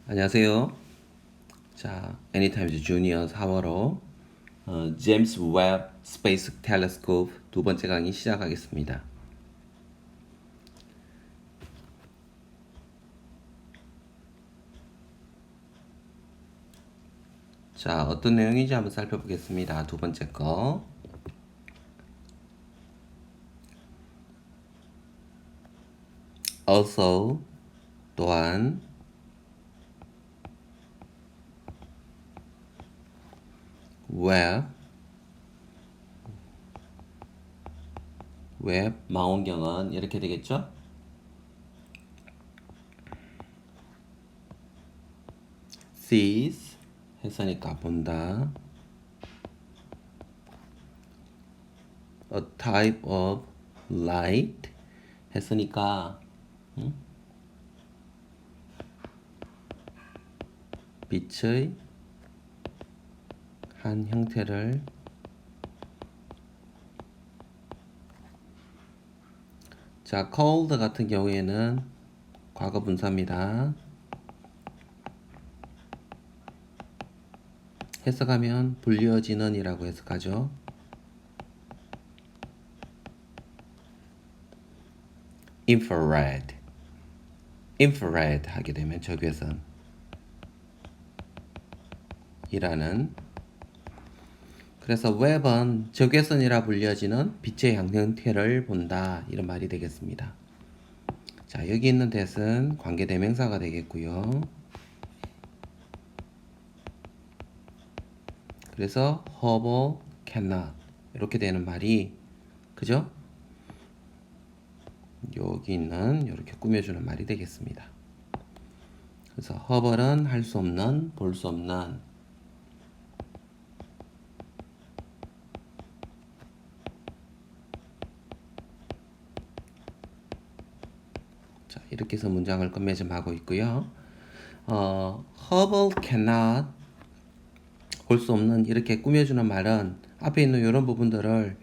안녕하세요. 자, Anytime Junior 4월호 제임스 웹 스페이스 텔레스코프 두 번째 강의 시작하겠습니다. 자, 어떤 내용인지 한번 살펴보겠습니다. 두 번째 거. Also, 또한 웹 망원경은 이렇게 되겠죠? sees 했으니까 본다. A type of light 했으니까 빛의 한 형태를 자, cold 같은 경우에는 과거 분사입니다. 해석하면 불려지는 이라고 해석하죠. infrared 하게 되면 적외선 이라는 그래서 웹은 적외선이라 불려지는 빛의 형태를 본다 이런 말이 되겠습니다. 자, 여기 있는 that은 관계대명사가 되겠고요. 그래서 Hubble cannot 이렇게 되는 말이 그죠? 여기 있는 이렇게 꾸며주는 말이 되겠습니다. 그래서 허벌은 할 수 없는, 볼 수 없는 자, 이렇게 해서 문장을 끝맺음하고 있고요. Hubble cannot 볼 수 없는 이렇게 꾸며주는 말은 앞에 있는 이런 부분들을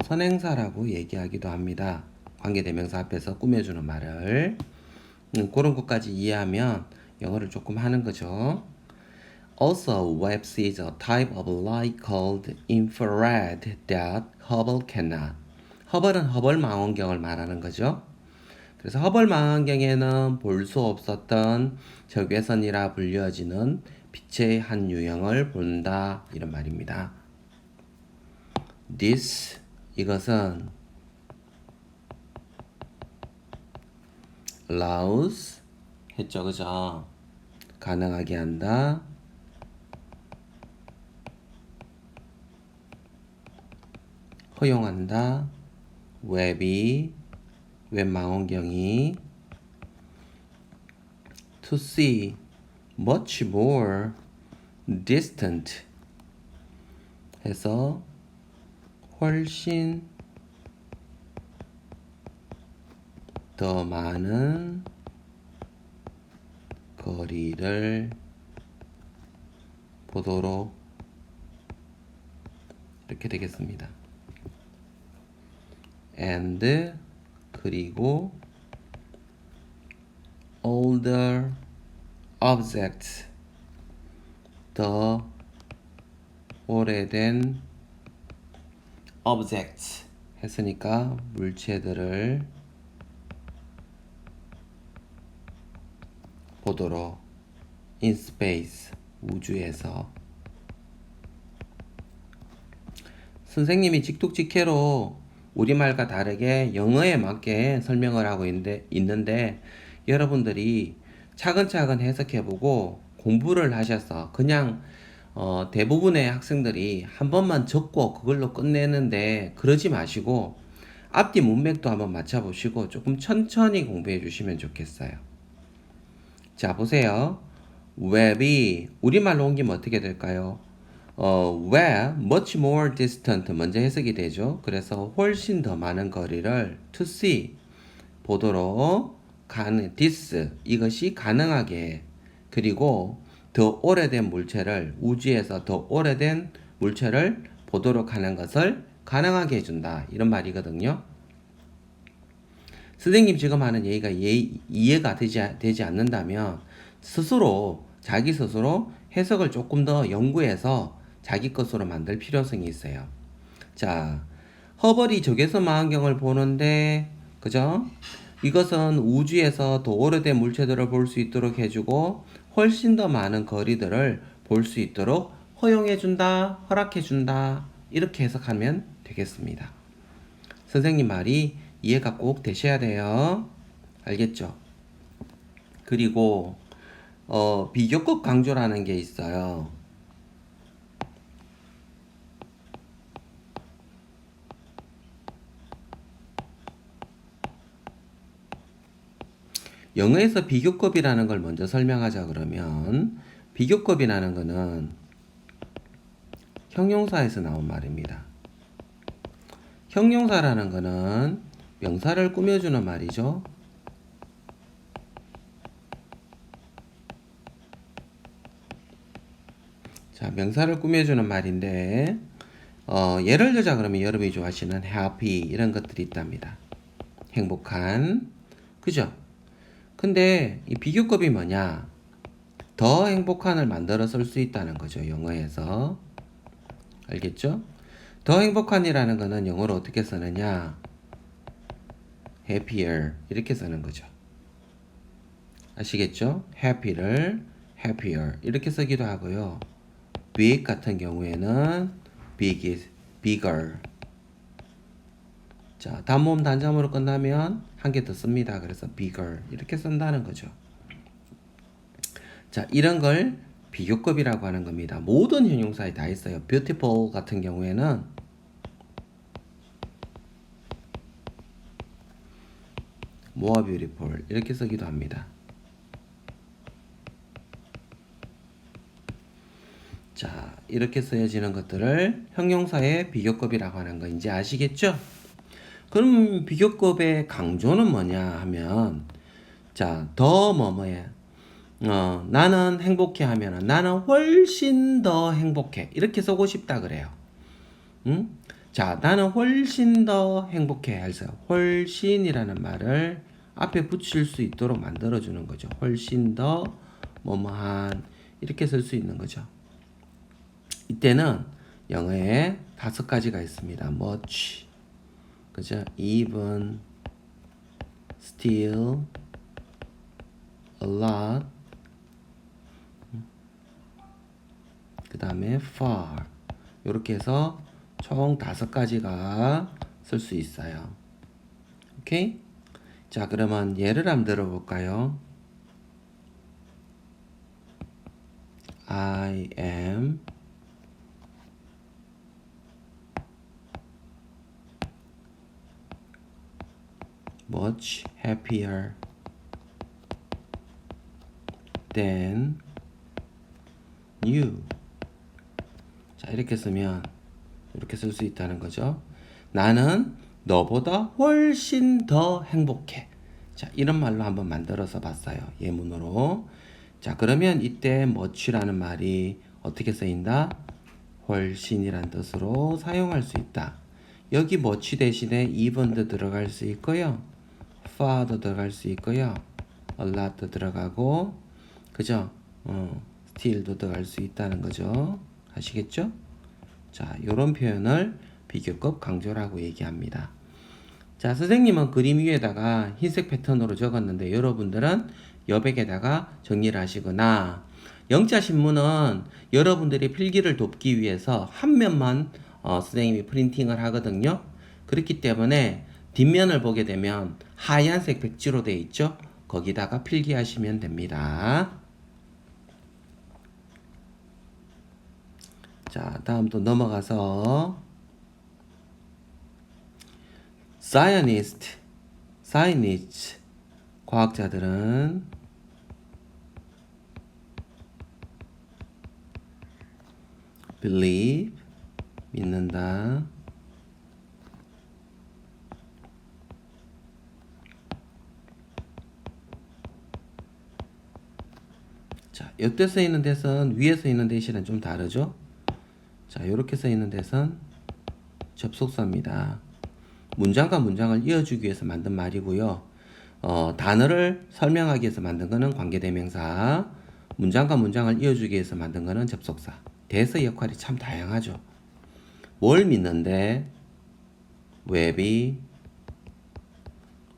선행사라고 얘기하기도 합니다. 관계대명사 앞에서 꾸며주는 말을 그런 것까지 이해하면 영어를 조금 하는 거죠. Also, Webb sees a type of light called infrared that Hubble cannot. 허벌은 허벌 망원경을 말하는 거죠. 그래서 허벌 망원경에는 볼 수 없었던 적외선이라 불려지는 빛의 한 유형을 본다 이런 말입니다. This 이것은 allows 했죠, 그죠? 가능하게 한다. 허용한다. 웹 망원경이 to see much more distant 해서 훨씬 더 많은 거리를 보도록 이렇게 되겠습니다. and 그리고 older objects 더 오래된 objects 했으니까 물체들을 보도록 in space 우주에서 선생님이 직독직해로 우리말과 다르게 영어에 맞게 설명을 하고 있는데 여러분들이 차근차근 해석해보고 공부를 하셔서 그냥 대부분의 학생들이 한 번만 적고 그걸로 끝내는데 그러지 마시고 앞뒤 문맥도 한번 맞춰보시고 조금 천천히 공부해 주시면 좋겠어요. 자, 보세요. 웹이 우리말로 옮기면 어떻게 될까요? where much more distant 먼저 해석이 되죠. 그래서 훨씬 더 많은 거리를 to see 보도록 this 이것이 가능하게 그리고 더 오래된 물체를 우주에서 더 오래된 물체를 보도록 하는 것을 가능하게 해준다 이런 말이거든요. 선생님 지금 하는 얘기가 이해가 되지 않는다면 스스로 자기 스스로 해석을 조금 더 연구해서 자기 것으로 만들 필요성이 있어요. 자, 허벌이 적외선 망원경을 보는데 그죠? 이것은 우주에서 더 오래된 물체들을 볼 수 있도록 해주고 훨씬 더 많은 거리들을 볼 수 있도록 허용해준다, 허락해준다 이렇게 해석하면 되겠습니다. 선생님 말이 이해가 꼭 되셔야 돼요. 알겠죠? 그리고 비교급 강조라는 게 있어요. 영어에서 비교급이라는 걸 먼저 설명하자 그러면 비교급이라는 거는 형용사에서 나온 말입니다. 형용사라는 거는 명사를 꾸며주는 말이죠. 자, 명사를 꾸며주는 말인데 예를 들자 그러면 여러분이 좋아하시는 happy 이런 것들이 있답니다. 행복한, 그죠? 근데 이 비교급이 뭐냐? 더 행복한을 만들어 쓸 수 있다는 거죠. 영어에서. 알겠죠? 더 행복한이라는 거는 영어로 어떻게 쓰느냐? happier 이렇게 쓰는 거죠. 아시겠죠? happy를 happier 이렇게 쓰기도 하고요. big 같은 경우에는 bigger. 자, 단모음 단자모로 끝나면 한 개 더 씁니다. 그래서 bigger 이렇게 쓴다는 거죠. 자, 이런 걸 비교급이라고 하는 겁니다. 모든 형용사에 다 있어요. beautiful 같은 경우에는 more beautiful 이렇게 쓰기도 합니다. 자, 이렇게 쓰여지는 것들을 형용사의 비교급이라고 하는 거 이제 아시겠죠? 그럼 비교급의 강조는 뭐냐 하면 자, 더 뭐뭐해. 나는 행복해 하면은 나는 훨씬 더 행복해. 이렇게 쓰고 싶다 그래요. 응? 자, 나는 훨씬 더 행복해 해서 훨씬이라는 말을 앞에 붙일 수 있도록 만들어 주는 거죠. 훨씬 더 뭐뭐한 이렇게 쓸 수 있는 거죠. 이때는 영어에 5가지가 있습니다. much, 그죠? even, still, a lot, 그 다음에 far. 이렇게 해서 총 5가지가 쓸 수 있어요. 오케이? 자, 그러면 예를 한번 들어볼까요? I am much happier than you. 자, 이렇게 쓰면 이렇게 쓸 수 있다는 거죠. 나는 너보다 훨씬 더 행복해. 자, 이런 말로 한번 만들어서 봤어요. 예문으로. 자, 그러면 이때 much라는 말이 어떻게 쓰인다? 훨씬이란 뜻으로 사용할 수 있다. 여기 much 대신에 even도 들어갈 수 있고요. far도 들어갈 수 있고요. a lot도 들어가고, 그죠? still도 들어갈 수 있다는 거죠. 아시겠죠? 자, 요런 표현을 비교급 강조라고 얘기합니다. 자, 선생님은 그림 위에다가 흰색 패턴으로 적었는데 여러분들은 여백에다가 정리를 하시거나 영자 신문은 여러분들이 필기를 돕기 위해서 한 면만 선생님이 프린팅을 하거든요. 그렇기 때문에 뒷면을 보게 되면 하얀색 백지로 되어 있죠. 거기다가 필기하시면 됩니다. 자, 다음 또 넘어가서 scientist, 과학자들은 believe, 믿는다. 자, 이때 쓰이는 대선 위에 쓰이는 대신은 좀 다르죠? 자, 이렇게 쓰이는 대선 접속사입니다. 문장과 문장을 이어주기 위해서 만든 말이고요. 단어를 설명하기 위해서 만든 거는 관계대명사. 문장과 문장을 이어주기 위해서 만든 거는 접속사. 대서의 역할이 참 다양하죠. 뭘 믿는데? Webby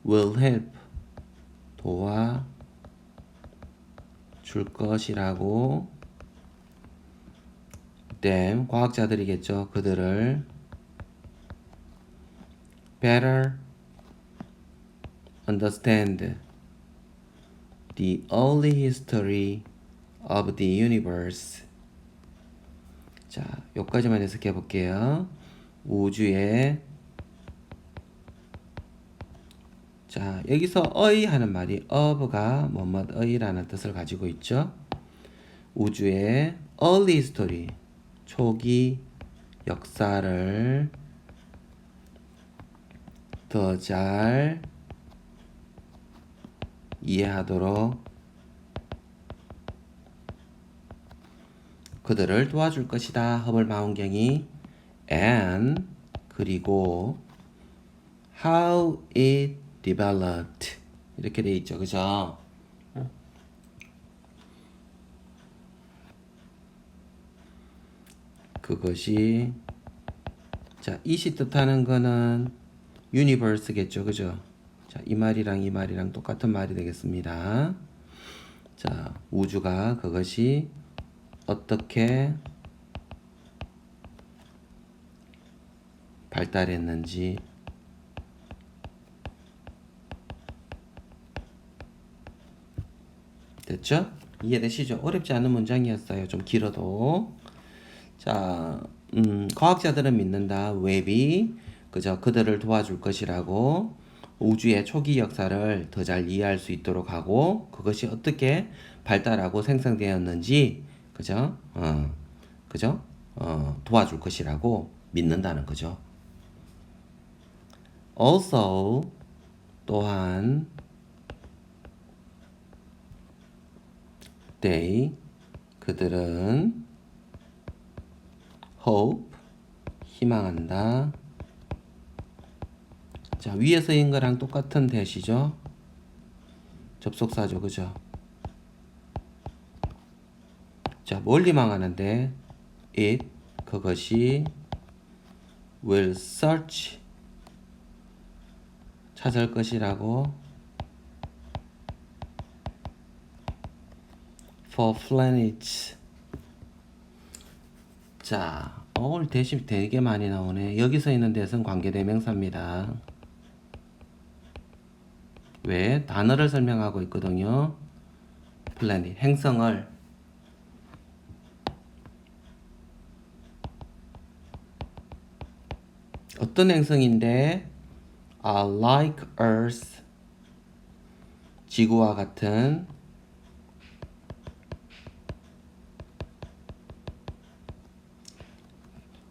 will help. 도와줄 것이라고. them. 과학자들이겠죠. 그들을. better understand the early history of the universe. 자, 여기까지만 해석해 볼게요. 우주의 자, 여기서 의 하는 말이 of가 뭐뭐의라는 뜻을 가지고 있죠. 우주의 early history, 초기 역사를 더 잘 이해하도록 그들을 도와줄 것이다. 허벌 망원경이 and 그리고 how it developed 이렇게 돼 있죠. 그죠? 그것이 자, 이시 뜻하는 거는 universe겠죠. 그죠? 자, 이 말이랑 똑같은 말이 되겠습니다. 자, 우주가 그것이 어떻게 발달했는지 됐죠? 이해되시죠? 어렵지 않은 문장이었어요. 좀 길어도. 자, 과학자들은 믿는다. 웹이 그저 그들을 도와줄 것이라고 우주의 초기 역사를 더 잘 이해할 수 있도록 하고 그것이 어떻게 발달하고 생성되었는지 그죠? 그죠? 도와줄 것이라고 믿는다는 거죠. Also 또한 they 그들은 hope 희망한다. 자, 위에 쓰인 거랑 똑같은 대시죠. 접속사죠. 그죠? 자, 뭘 희망하는데 it 그것이 will search 찾을 것이라고 for planets. 자, 오늘 대시 되게 많이 나오네. 여기서 있는 데선 관계대명사입니다. 왜? 단어를 설명하고 있거든요. planet, 행성을. 어떤 행성인데? like Earth, 지구와 같은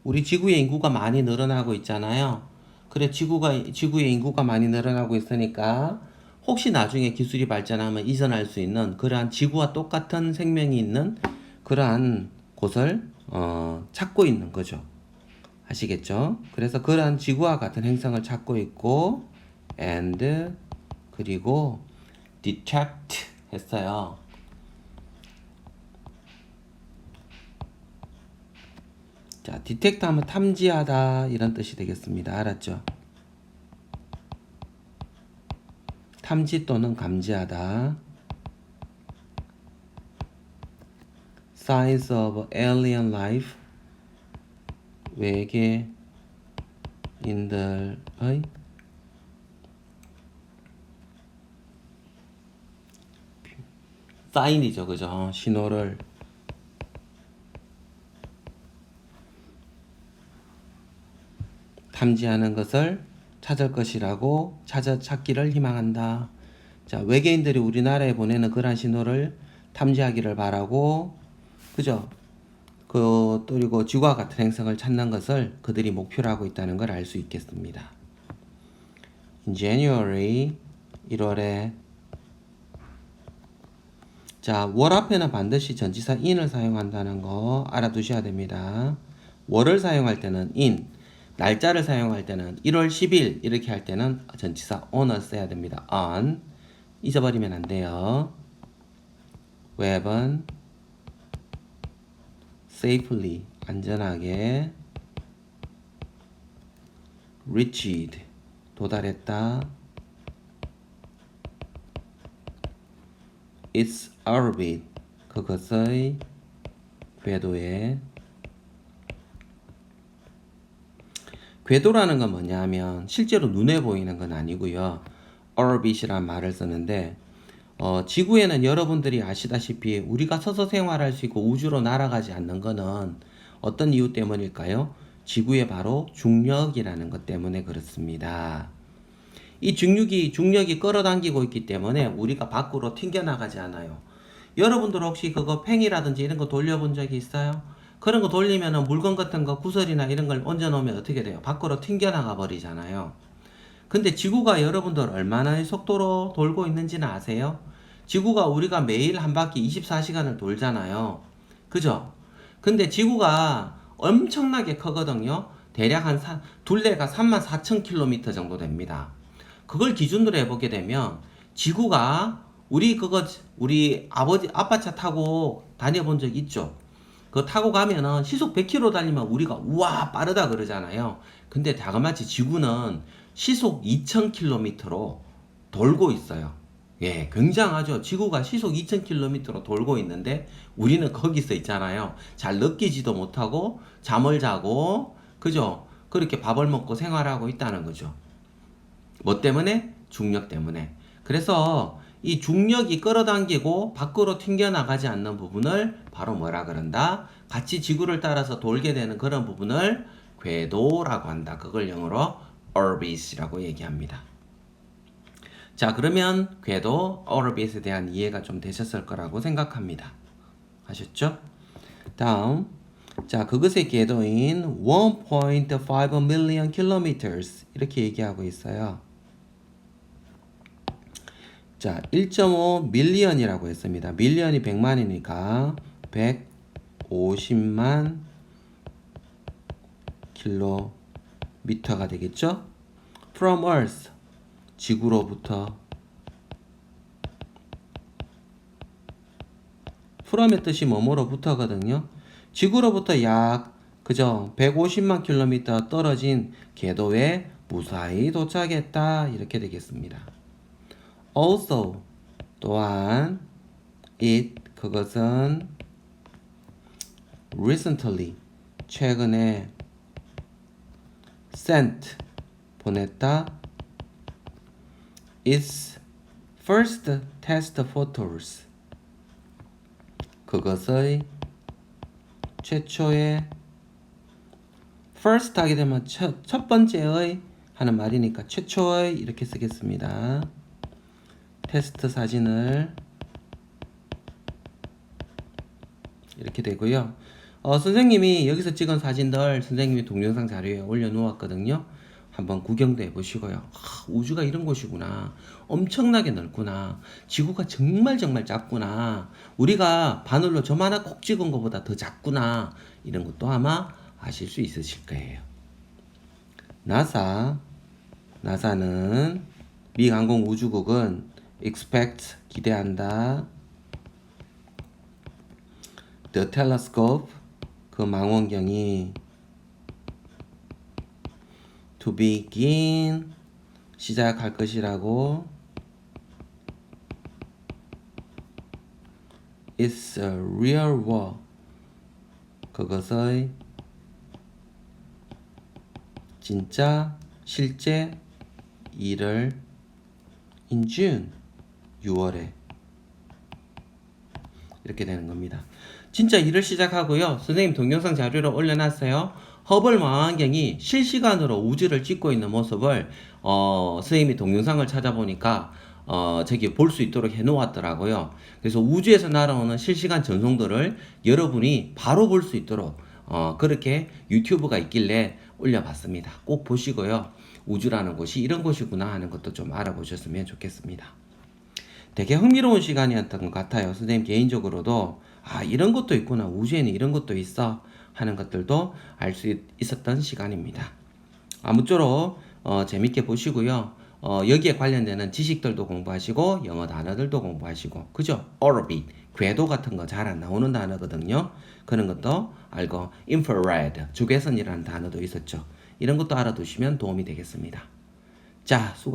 우리 지구의 인구가 많이 늘어나고 있잖아요. 그래 지구의 인구가 많이 늘어나고 있으니까 혹시 나중에 기술이 발전하면 이전할 수 있는 그러한 지구와 똑같은 생명이 있는 그러한 곳을 찾고 있는 거죠. 아시겠죠? 그래서 그러한 지구와 같은 행성을 찾고 있고 and 그리고 detect 했어요. 자, detect 하면 탐지하다 이런 뜻이 되겠습니다. 알았죠? 탐지 또는 감지하다. Signs of alien life 외계인들의 사인이죠. 그죠? 신호를 탐지하는 것을 찾을 것이라고 찾기를 희망한다. 자, 외계인들이 우리나라에 보내는 그러한 신호를 탐지하기를 바라고 그죠? 그리고 지구와 같은 행성을 찾는 것을 그들이 목표로 하고 있다는 걸 알 수 있겠습니다. In January 1월에 자, 월 앞에는 반드시 전치사 in을 사용한다는 거 알아두셔야 됩니다. 월을 사용할 때는 in, 날짜를 사용할 때는 1월 10일 이렇게 할 때는 전치사 on을 써야 됩니다. on 잊어버리면 안 돼요. 웹은 safely 안전하게 reached 도달했다. its orbit 그것의 궤도에 궤도라는 건 뭐냐면 실제로 눈에 보이는 건 아니고요. orbit이란 말을 쓰는데 지구에는 여러분들이 아시다시피 우리가 서서 생활할 수 있고 우주로 날아가지 않는 거는 어떤 이유 때문일까요? 지구의 바로 중력이라는 것 때문에 그렇습니다. 이 중력이 끌어당기고 있기 때문에 우리가 밖으로 튕겨나가지 않아요. 여러분들 혹시 그거 팽이라든지 이런 거 돌려본 적이 있어요? 그런 거 돌리면은 물건 같은 거 구슬이나 이런 걸 얹어 놓으면 어떻게 돼요? 밖으로 튕겨나가 버리잖아요. 근데 지구가 여러분들 얼마나의 속도로 돌고 있는지는 아세요? 지구가 우리가 매일 한 바퀴 24시간을 돌잖아요. 그죠? 근데 지구가 엄청나게 크거든요. 대략 둘레가 34,000km 정도 됩니다. 그걸 기준으로 해보게 되면 지구가 우리 아빠 차 타고 다녀본 적 있죠? 그거 타고 가면은 시속 100km 달리면 우리가 우와 빠르다 그러잖아요. 근데 다같이 지구는 시속 2000km로 돌고 있어요. 예, 굉장하죠. 지구가 시속 2000km로 돌고 있는데 우리는 거기서 있잖아요. 잘 느끼지도 못하고 잠을 자고 그죠? 그렇게 밥을 먹고 생활하고 있다는 거죠. 뭐 때문에? 중력 때문에. 그래서 이 중력이 끌어당기고 밖으로 튕겨나가지 않는 부분을 바로 뭐라 그런다? 같이 지구를 따라서 돌게 되는 그런 부분을 궤도라고 한다. 그걸 영어로 orbit이라고 얘기합니다. 자, 그러면 궤도, orbit에 대한 이해가 좀 되셨을 거라고 생각합니다. 아셨죠? 다음, 자, 그것의 궤도인 1.5 million kilometers 이렇게 얘기하고 있어요. 자, 1.5 밀리언이라고 했습니다. 밀리언이 100만이니까 150만 킬로미터가 되겠죠? From Earth, 지구로부터. from의 뜻이 뭐뭐로부터거든요. 지구로부터 그죠? 150만 킬로미터 떨어진 궤도에 무사히 도착했다. 이렇게 되겠습니다. Also, 또한 그것은 recently, 최근에 sent, 보냈다. its first test photos, 그것의 최초의 first 하게 되면 첫 번째의 하는 말이니까 최초의 이렇게 쓰겠습니다. 테스트 사진을 이렇게 되고요. 선생님이 여기서 찍은 사진들 선생님이 동영상 자료에 올려놓았거든요. 한번 구경도 해보시고요. 우주가 이런 곳이구나. 엄청나게 넓구나. 지구가 정말 작구나. 우리가 바늘로 점 하나 콕 찍은 것보다 더 작구나. 이런 것도 아마 아실 수 있으실 거예요. 나사는 미 항공우주국은 expect, 기대한다. The telescope, 그 망원경이 to begin, 시작할 것이라고. It's a real work, 그것의 진짜 실제 일을 in June, 6월에 이렇게 되는 겁니다. 진짜 일을 시작하고요. 선생님 동영상 자료를 올려놨어요. 허블 망원경이 실시간으로 우주를 찍고 있는 모습을 선생님이 동영상을 찾아보니까 저기 볼 수 있도록 해놓았더라고요. 그래서 우주에서 날아오는 실시간 전송들을 여러분이 바로 볼 수 있도록 그렇게 유튜브가 있길래 올려봤습니다. 꼭 보시고요. 우주라는 곳이 이런 곳이구나 하는 것도 좀 알아보셨으면 좋겠습니다. 되게 흥미로운 시간이었던 것 같아요. 선생님 개인적으로도 이런 것도 있구나. 우주에는 이런 것도 있어 하는 것들도 알 수 있었던 시간입니다. 아무쪼록 재밌게 보시고요. 여기에 관련되는 지식들도 공부하시고 영어 단어들도 공부하시고 그죠? orbit, 궤도 같은 거 잘 안 나오는 단어거든요. 그런 것도 알고 infrared, 적외선이라는 단어도 있었죠. 이런 것도 알아두시면 도움이 되겠습니다. 자, 수고하셨습니다.